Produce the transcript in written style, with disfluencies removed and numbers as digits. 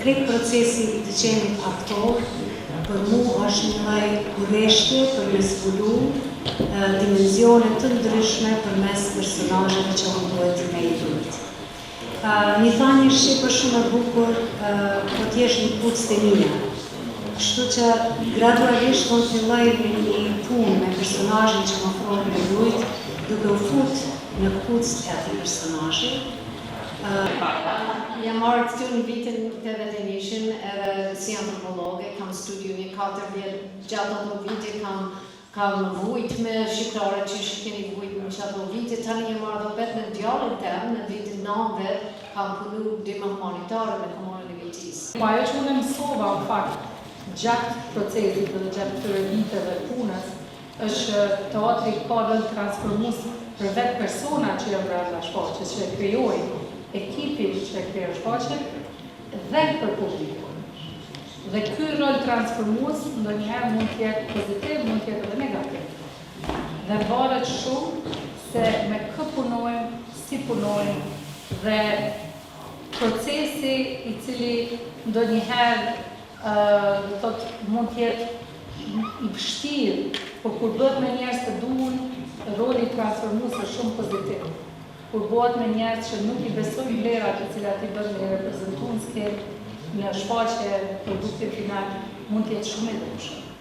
krejt procesi I të qenit aktor, për mu është një lloj kurreshje për me zbulu dimenzione të ndryshme përmes personazheve që unë duhet të me I dujt. Një thanje shqipër shumë e bukur, po t'jesh një kuc të mija. Kështu që gradualisht unë filloj një punë me personazhin që më ofrohet me dujt, duke u fut në kuc të atij personazhi. Jam marrë këtu në vitin 81 edhe si antropologe, kam studiu një 4 vjet, gjatë ato vite kam vujt me shqiptarët që keni vujt në ato vite, tani jam marrë vetë me djallin tem, në vitin 9 kam punu dima humanitare me komunën e Vitisë. Ajo që unë mësova në fakt gjatë procesit dhe gjatë këtyre viteve punës është teatri ka rol transformues për vetë persona që janë brenda shfaqjes, që e krijojnë ekipin që e krijon shfaqjen dhe për publikun. Dhe ky rol transformues ndonjëherë mund të jetë pozitiv, mund të jetë edhe negativ. Dhe varet shumë se me kë punojmë, si punojmë dhe procesi I cili ndonjëherë mund të jetë I vështirë, por kur bëhet me njerëz të duhur, roli transformues është shumë pozitiv. Kur bëhet me njerëz që nuk I besojnë vlerat të cilat I bën me reprezentueske në shfaqje produkti final, mund të jetë shumë I dëmshëm.